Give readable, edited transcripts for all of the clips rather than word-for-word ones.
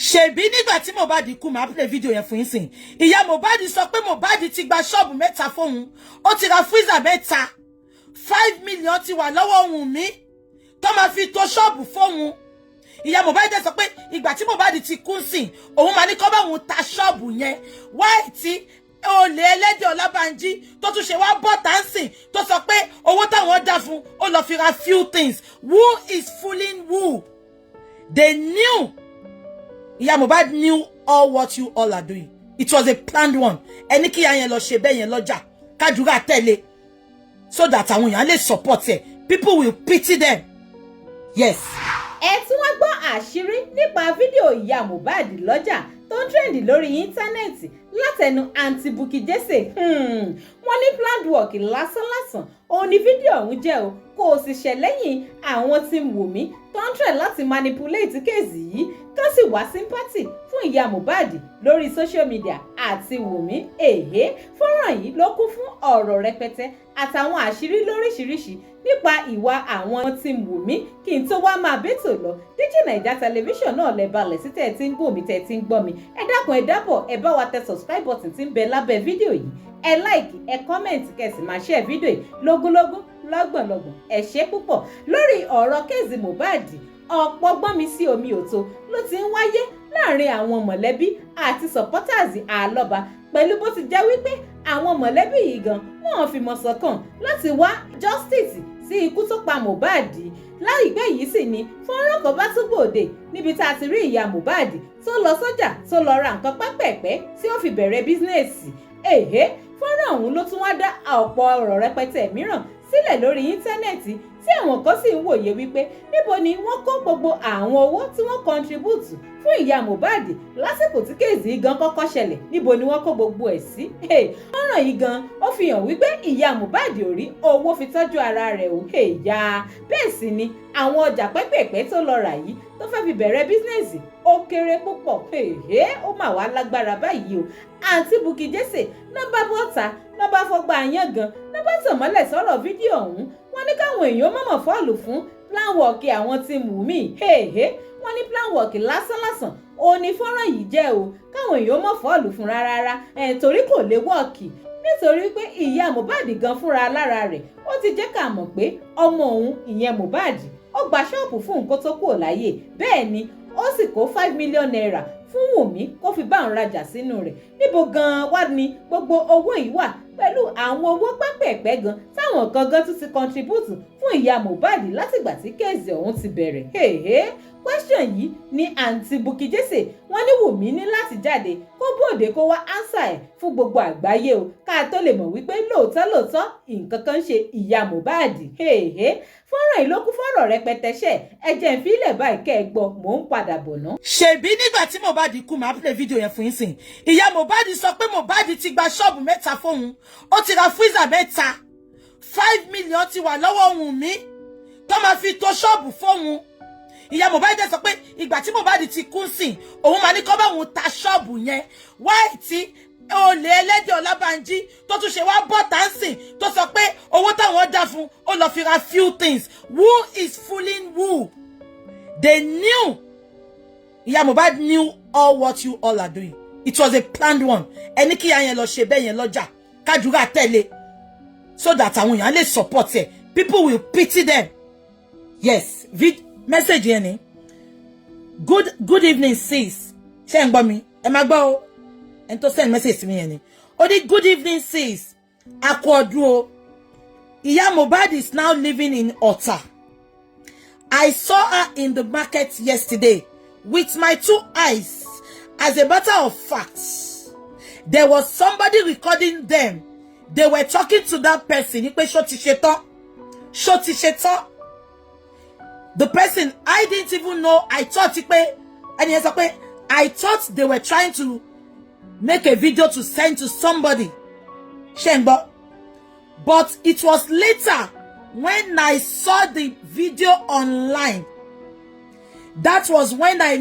Ṣebí nígbà tí Mohbad kú máa play video yẹn fún yín sìn. Ìyá Mohbad sọ pé Mohbad ti gba shop mẹ́ta fóun. Ó ti ra freezer mẹ́ta. 5 million ti wà lọ́wọ́ Wunmi. Tó máa fi tó shop fóun. Ìyá Mohbad sọ pé ìgbà tí Mohbad ti kú sìn, òun máa ní kó bá òun ta shop yẹn. Why tí olè ẹlẹ́dẹ̀ Ọlábánjí tó tún ṣe wá bọ́ tánsìn tó sọ pé owó táwọn dá fún ó lọ fi ra few things. Who is fooling who? They knew. Ìyá Mohbad knew all what you all are doing. It was a planned one. Ẹni kí yẹn lọ ṣe bẹ́ẹ̀ yẹn lọ́jà. Kádùrá tẹ̀lé. So that àwọn èèyàn lè support ẹ. People will pity them. Yes. Ẹ tún wá gbọ́ àṣírí nípa fídíò ìyá Mohbad lọ́jà tó ń trend lórí íńtánẹ́ẹ̀tì látẹnu àǹtí Bukky Jesse. Wọ́n ní planned work lásánlásán òun ni fídíò ọ̀hún jẹ́ o, kò sì ṣẹ̀ lẹ́yìn àwọn tí Wunmi tó ń try láti manipulate kéèsì yìí kán sì wá sympathy fún ìyá Mohbad lórí social media àti Wunmi. Fọ́nrán yìí ló kún fún ọ̀rọ̀ rẹpẹtẹ àtàwọn àṣírí lóríṣiríṣi nípa ìwà àwọn tí Wunmi. Kí n tó wá máa bẹ́tò lọ, Digi Naija tẹlifíṣàn náà lẹ balẹ̀ sí tẹ́ ẹ ti ń gbọ́ mi, tẹ́ ẹ ti ń gbọ́ mi. Ẹ dákun ẹ dábọ̀ ẹ bá wa tẹ subscribe button tí ń bẹ lábẹ́ fídíò yìí. Ẹ like, ẹ comment, kẹ́sì máa share fídíò yìí lógúnlógún lọ́gbọ̀nlọ́gbọ̀n. Ẹ ṣé púpọ̀. Lórí ọ̀rọ̀ kéèsì Mohbad, ọ̀pọ̀ gbọ́n mi sí omi òtó ló ti ń wáyé láàrin àwọn mọ̀lẹ́bí àti supporters àlọ́ba, pẹ̀lú bó ti jẹ́ wípé àwọn mọ̀lẹ́bí yìí gan wọ́n fi mọ̀ ṣọ̀kan láti wá justice sí ikú tó pa Mohbad. Láìpẹ́ yìí sì ni fọ́nrán kan bá túbọ̀ òde níbi tá a ti rí ìyá Mohbad tó lọ sọ́jà tó lọ ra nǹkan pẹ́pẹ́pẹ́ tí ó fi bẹ̀rẹ̀ bísínẹ́sì. Fọ́nrán ọ̀hún ló tún wá dá ọ̀pọ̀ ọ̀rọ̀ rẹpẹtẹ mìíràn sílẹ̀ lórí íńtánẹ́ẹ̀tì tí àwọn kan sì ń wòye wípé níbo ni wọ́n kó gbogbo àwọn owó tí wọ́n contribute fún ìyá Mohbad lásìkò tí kéèsì gan kọ́kọ́ ṣẹlẹ̀, níbo ni wọ́n kó gbogbo ẹ̀ sí. Fọ́nrán yìí gan ó fi hàn wípé ìyá Mohbad ò rí owó fi tọ́jú ara rẹ̀ o. Bẹ́ẹ̀ sì ni àwọn ọjà pẹ́pẹ́pẹ́ tó lọ rà yìí tó fẹ́ fi bẹ̀rẹ̀ bísínẹ́sì ó kéré púpọ̀. Ó mà wá lágbára báyìí o. Àǹtí Bukky Jesse nọ́mbà bọ́ta nọ́mbà fọgbà àyàn gan nọ́mbà tọ̀mọ́lẹ̀ sọ̀rọ̀ fídíò ọ̀hún. Wọ́n ní káwọn èèyàn mọ̀mọ̀ fọ́ọ̀lù fún plan work àwọn tí Wunmi. Wọ́n ní plan work lásánlásán òun ni fọ́nrán yìí jẹ́ o, káwọn èèyàn mọ̀ fọ́ọ̀lù fún rárá torí kò lè wọ́ọ̀kì, nítorí pé ìyá Mohbad gan fúnra lára rẹ̀ ó ti jẹ́ ká mọ̀ pé ọmọ òun ìyẹn Mohbad ó gba ṣọ́ọ̀bù fún nǹkan tó kù láyé. Bẹ́ẹ̀ ni ó sì kó 5 million naira fún Wunmi kó fi bá òun rajà sínú rẹ̀. Níbo gan wá ni gbogbo owó yìí wà, pẹ̀lú àwọn owó pẹ́pẹ́pẹ́ gan táwọn kan gan tún ti contribute fún ìyá Mohbad látìgbà tí kéèsì ọ̀hún ti bẹ̀rẹ̀. Question yìí ni àǹtí Bukky Jesse wọ́n ní Wunmi ní láti jáde kó bóde kó wá answer ẹ̀ fún gbogbo àgbáyé o, ká tó lè mọ̀ wípé lóòótọ́ nǹkan kan ń ṣe ìyá Mohbad. Fọ́nrán yìí ló kún fọ́rọ̀ rẹpẹtẹ ṣẹ́ ẹ jẹ́ n fi ilẹ̀ báyìí kẹ́ ẹ gbọ́, mò ń padà bọ̀ ná. Ṣebí nígbà tí Mohbad kú máa play video yẹn fún yín sìn. Ìyá Mohbad sọ pé Mohbad ti gba shop mẹ́ta fóun. Ó ti ra freezer mẹ́ta. 5 million ti wà lọ́wọ́ Wunmi tó máa fi tó shop fóun. Ìyá Mohbad sọ pé ìgbà tí Mohbad ti kú sìn, òun máa ní kó bá òun ta shop yẹn. Why tí olè ẹlẹ́dẹ̀ Ọlábánjí tó tún ṣe wá bọ́ tánsìn tó sọ pé owó táwọn dá fún ó lọ fi ra few things. Who is fooling who? They knew. Ìyá Mohbad knew all what you all are doing. It was a planned one. Ẹni kí yẹn lọ ṣe bẹ́ẹ̀ yẹn lọ́jà. Kádùrá tẹ̀lé. So that àwọn èèyàn lè support ẹ. People will pity them. Yes. Message yẹn ni. Good evening sis. Ṣé ń gbọ́ mi? Ẹ máa gbọ́ o. Ẹni tó send message sí mi yẹn ni. Ó ní good evening sis. A kú ọdún o. Ìyá Mohbad is now living in Ota. I saw her in the market yesterday with my 2 eyes. As a matter of fact, there was somebody recording them. They were talking to that person. Ní pé ṣó ti ṣe tán. Ṣó ti ṣe tán. The person, I didn't even know. I thought I thought they were trying to make a video to send to somebody. Shembo. But it was later when I saw the video online. That was when I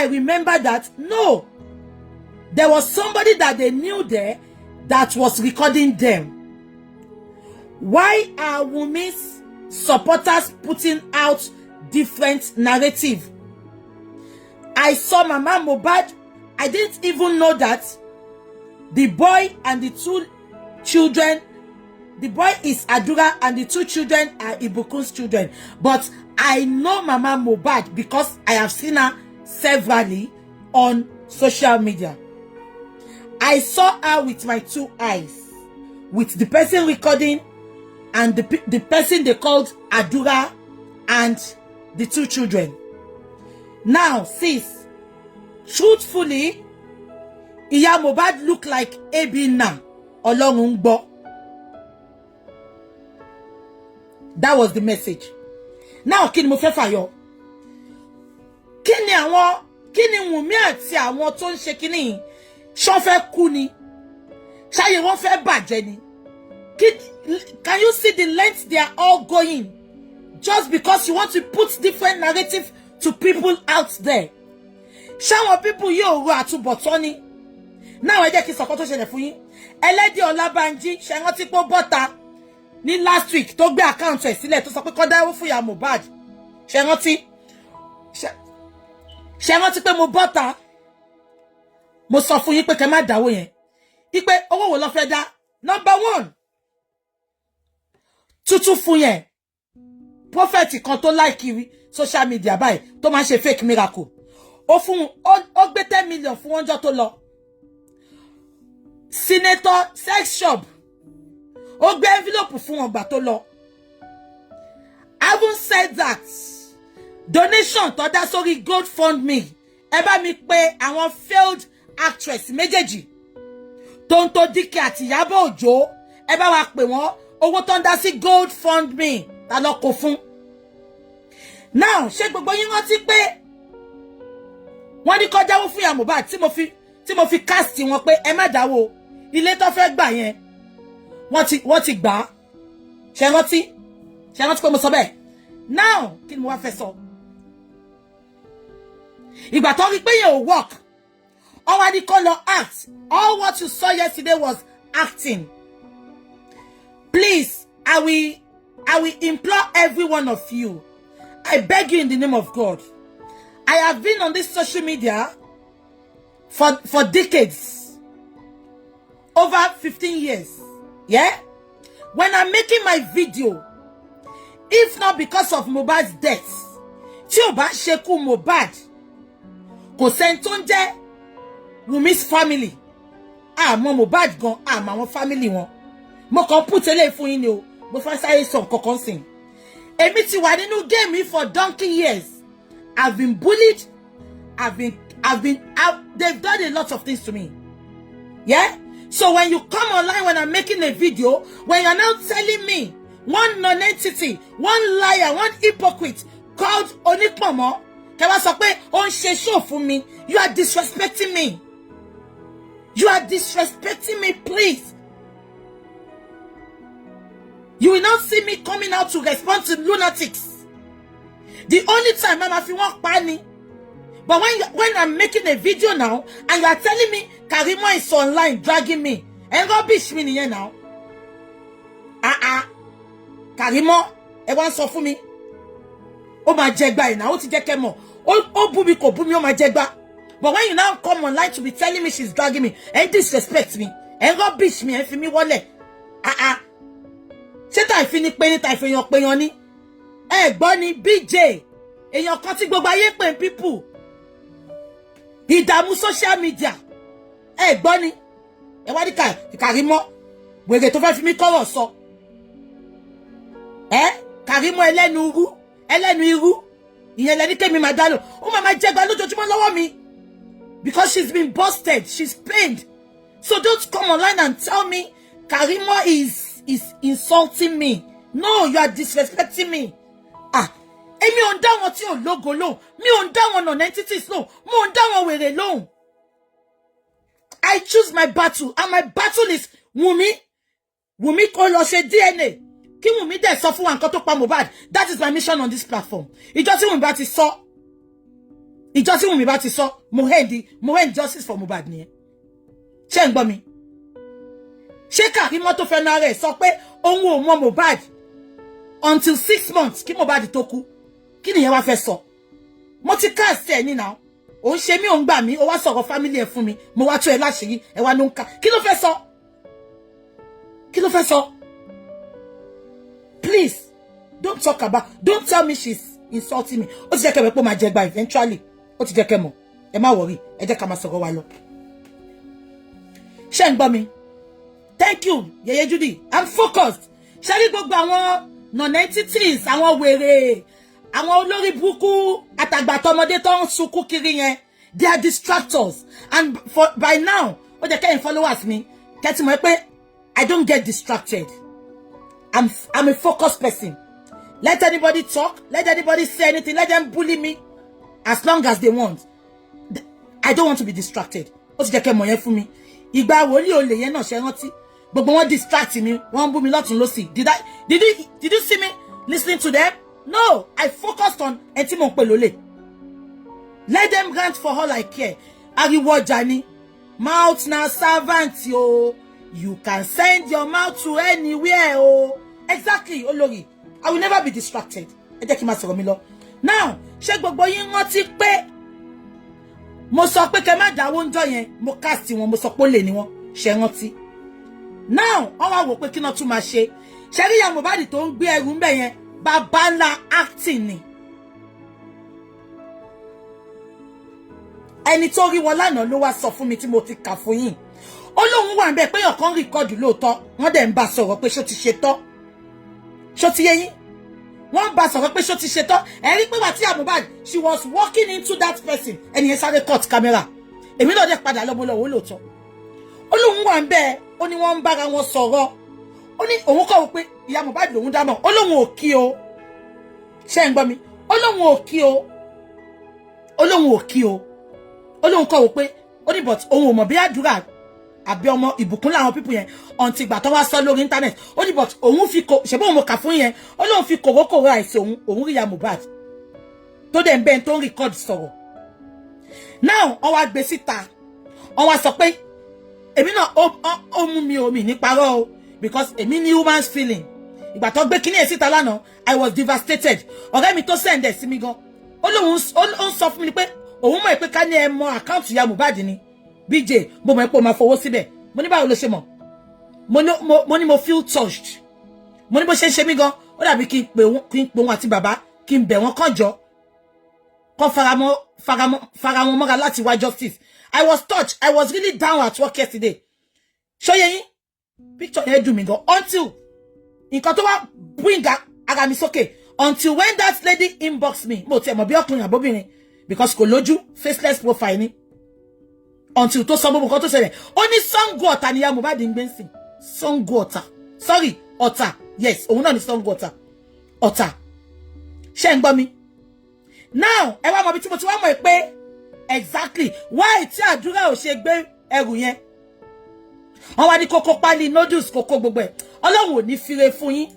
remembered that no, there was somebody that they knew there that was recording them. Why are Wunmi's supporters putting out different narrative? I saw Mama Mohbad. I didn't even know that the boy and the 2 children, the boy is Adura and the 2 children are Ibukun's children. But I know Mama Mohbad because I have seen her severally on social media. I saw her with my 2 eyes, with the person recording and the person they called Adura and the 2 children. Now, sis, truthfully, Iya Mohbad look like Ebina Olorungbo. That was the message. Now, kí ni mo fẹ́ fàyọ? Kí ni Wunmi àti àwọn tó ń ṣe kíní ṣó fẹ́ kú ni? Ṣáyé wọ́n fẹ́ bàjẹ́ ni? Can you see the length they are all going? Just because you want to put different narrative to people out there. Ṣáwọn people yóò ro àtúbọ̀tán ni. Now ẹ jẹ́ kí sọ̀kọ́ tó ṣẹlẹ̀ fún yín. Ẹlẹ́dì Ọlábánjí ṣe rántí pé ó bọ́ta ní last week tó gbé account ẹ̀ sílẹ̀ tó sọ pé kó dáwó fún Iya Mohbad. Ṣe rántí pé mo bọ́ta. Mo sọ fún yín pé kẹ́ má dáwó yẹn. Ipe owó wo ló fẹ́ dá? Number 1. Tutu fún yẹn. Prophet kan tó like social media báyìí tó máa ṣe fake miracle. Ó gbé 10 million fún ọjọ́ tó lọ. Senator sex shop. Ó gbé envelope fún ọgbà tó lọ. Having said that, donation tó dá sórí GoFundMe. Ẹ bá mi pè àwọn failed actress méjèèjì. Tonto Dike àti Ìyábọ̀ Òjó. Ẹ bá wa pè wọ́n. Owó tó ń dá sí GoFundMe ta lọ kó fún. Now, ṣé gbogbo yín rántí pé wọ́n ní kó dáwó fún Iya Mohbad tí mo fi cast wọn pé ẹ má dáwó. Ilé tó fẹ́ gbà yẹn wọ́n ti gbà. Ṣé rántí pé mo sọ bẹ́ẹ̀. Now, kí ni mo wá fẹ́ sọ? Ìgbà tó rí pé yẹn ò work. All what they call act. All what you saw yesterday was acting. Please, I will implore every one of you. I beg you in the name of God. I have been on this social media for decades. Over 15 years. Yeah? When I'm making my video, if not because of Mohbad's death, tí ó bá ṣe kú Mohbad, kò sẹ́ni tó ń jẹ́ Wunmi's family. Mo Mohbad gan, ma wọn family wọn. Mo kàn put ele fún yín ni o. Mo fẹ́ sáré sọ nǹkan sìn. Èmi ti wà nínú game yìí for donkey years. I've been bullied. They've done a lot of things to me. Yeah? So when you come online when I'm making a video, when you're now telling me one non-entity, one liar, one hypocrite called Onípọ̀nmọ́, kẹ́ wá sọ pé ó ń ṣe show fún mi, you are disrespecting me. You are disrespecting me, please. You will not see me coming out to respond to lunatics. The only time Mama fi wọ́n pa ni. But when I'm making a video now and you are telling me Karimo is online dragging me, and rubbish me nìyẹn now. Karimo, ẹ wá sọ fún mi. Ó máa jẹ gbà ina, ó ti jẹ́ kẹ́ mọ̀. Ó bú mi kò bú mi, ó máa jẹ gbà. But when you now come online to be telling me she's dragging me and disrespect me and rubbish me and fi mi wọlé. Ṣé ta ìfi ni pé ní ta ìfi yan pé yan ni? Ẹ gbọ́ ni BJ. Èèyàn kan tí gbogbo ayé pè people. Ìdààmú social media. Ẹ gbọ́ ni. Ẹ wá ní Karimo. Wèrè tó fẹ́ fi mi kọ́rọ̀ sọ. Karimo ẹlẹ́nu irú. Ìyẹn lẹ́ni kémi máa dá lò. Ó máa jẹ́ gbà lójoojúmọ́ lọ́wọ́ mi. Because she's been busted. She's pained. So don't come online and tell me Karimo is insulting me. No, you are disrespecting me. Èmi ò ń dá wọn tí ò lógo lóhùn. Mi ò ń dá wọn non-entities lóhùn. Mo ò ń dá wọn wèrè lóhùn. I choose my battle. And my battle is Wunmi. Wunmi kò lọ ṣe DNA. Kí Wunmi dẹ̀ sọ fún wa nǹkan tó pa Mohbad. That is my mission on this platform. Ìjọ tí Wunmi bá ti sọ. Mo hand justice for Mohbad nìyẹn. Ṣé ń gbọ́ mi? Ṣé Karimo tó fẹ́ náà rẹ̀ sọ pé òun ò mọ Mohbad until 6 months kí Mohbad tó kú? Kí nìyẹn wá fẹ́ sọ? Mo ti cast ẹ̀ ní now. ó ń ṣe mí ó ń gbà mí ó wá sọ̀rọ̀ family ẹ̀ fún mi mo wá tú ẹ láṣìírí ẹ wá ló ń ka kí ló fẹ́ sọ kí ló fẹ́ sọ please don't tell me she's insulting me ó ti jẹ́ kẹ́ mọ̀ pé ó máa jẹ gba eventually ó ti jẹ́ kẹ́ mọ̀ ẹ má worry ẹ jẹ́ ká máa sọ̀rọ̀ wa lọ ṣé ń gbọ́ mi thank you Yeye Judy I'm focused ṣé rí gbogbo àwọn non-entities àwọn wèrè àwọn olórí burúkú àtàgbàtọmọdé tó ń sunkún kiri yẹn they are distractors and by now ó jẹ́ kẹ́yìn followers mi kẹ́tì mọ̀ pé I don't get distracted I'm a focused person. Let anybody talk, let anybody say anything, let them bully me as long as they want. I don't want to be distracted. Ó ti jẹ́ kẹ́ mọ̀ yẹn fún mi. Ìgbà wòlíì olè yẹn náà ṣe rántí. Gbogbo wọn distract mi, wọ́n bú mi lọ́tùn lósì. Did you see me listening to them? No, I focused on ẹni tí mò ń pè lólè. Let them rant for all I care. Ariwo ọjà ni. Mouth na servant yo. You can send your mouth to anywhere oh. Exactly, olórí. I will never be distracted. Ẹ jẹ́ kí n máa sọ̀rọ̀ mi lọ. Now, ṣé gbogbo yín rántí pé mo sọ pé kẹ́ má dáwó ńjọ́ yẹn, mo cast wọn, mo sọ pé olè ni wọ́n, ṣé rántí. Now, wọ́n wá wò pé kí náà tún máa ṣe. Ṣé rí Ìyá Mohbad tó ń gbé ẹrù ńbẹ̀ yẹn, bàbá ńlá acting ni. Ẹni tó rí wọn lánàá ló wá sọ fún mi tí mo ti kà fún yín. Ó lóun wà ńbẹ̀ pé ọ̀kan rìkọ́dù lóòótọ́, wọ́n dẹ̀ ń bá sọ̀rọ̀ pé ṣó ti ṣe tán. Ṣó ti yé yín? Wọ́n bá sọ̀rọ̀ pé ṣó ti ṣe tán. Ẹ rí pé wà tí Ìyá Mohbad she was walking into that person. Ẹni yẹn sáré cut camera. Èmi náà dẹ̀ padà lọ́bọ̀ lọ́wọ́ lóòótọ́. Ó lóun wà ńbẹ̀, ó ní wọ́n ń bára wọn sọ̀rọ̀. Ó ní òun kọ̀ wò pé Ìyá Mohbad lòun dámọ̀. Ó lóun ò kí o. Ṣé ń gbọ́ mi? Ó lóun ò kí o. Ó lóun ò kí o. Ó lóun kọ̀ wò pé ó ní but òun ò mọ̀ bí àdúrà àbí ọmọ ìbùkún láwọn people yẹn until ìgbà tó wá sọ lórí internet ó ní but òun fi kò ṣe bóun mo kà fún yẹn ó lóun fi kòrókòrò àìsí òun rí Ìyá Mohbad tó dẹ̀ ń bẹ́ẹ̀ tó ń record sọ̀rọ̀ now wọ́n wá gbé síta wọ́n wá sọ pé èmi náà ó mú mi omi ní parọ́ o because èmi ní human's feeling ìgbà tó gbé kíní ẹ̀ síta lánàá I was devastated ọ̀rẹ́ mi tó send ẹ̀ sí mi gan ó lóun ó sọ fún mi pé òun mọ̀ pé ká ní ẹ mọ àkáǹtì Ìyá Mohbad ni BJ mo mọ̀ pé o máa fowó síbẹ̀ mo ní báwo ló ṣe mọ̀ mo ní mo feel touched mo ní bó ṣe ń ṣe mí gan ó dàbí kí n pè wọn àti bàbá kí n bẹ̀ wọ́n kàn jọ kàn fara wọn mọ́ra láti wá justice I was touched I was really down at work yesterday ṣóyẹ yín picture yẹn dùn mí gan until nǹkan tó wá bring ara mi sókè until when that lady inbox me mo tiẹ̀ mọ̀ bí ọkùnrin àbóbìnrin because kò lójú faceless profile ni until tó sọ gbogbo nǹkan tó ṣẹlẹ̀ ó ní Sango Ọ̀tà ni Ìyá Mohbad ń gbé nsìn Sango Ọ̀tà sorry Ọ̀tà yes òun náà ni Sango Ọ̀tà ṣé ń gbọ́ mi now ẹ wá mọ̀ bí tí mo ti wá mọ̀ pé exactly why tí àdúrà ò ṣe gbé ẹrù yẹn wọ́n wá ní kókó pálí noodles kókó gbogbo ẹ̀ Ọlọ́run ò ní fire fún yín.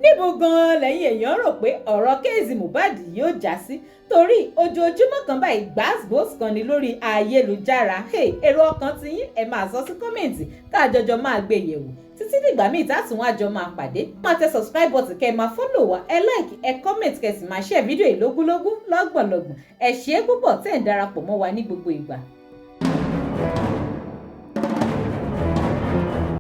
Níbo gan-an lẹ́yìn èèyàn rò pé ọ̀rọ̀ kéèzì Mohbad yóò já sí torí ojoojúmọ́ kan báyìí gbàgbós kan ní lórí ayélujára èrò ọkàn ti yín ẹ máa sọ sí kọ́mẹ̀ntì káàjọjọ máa gbé yẹ̀wò títí dìgbà míì tátùn àjọ máa pàdé máa tẹ subscribe button kẹ́ ẹ máa follow wa ẹ like ẹ comment kẹ́ sì máa share fídíò yìí lógúnlógún lọ́gbọ̀nlọ́gbọ̀n ẹ ṣé púpọ̀ tẹ́ ẹ̀ ń darapọ̀ mọ́ wa ní gbogbo ìgbà.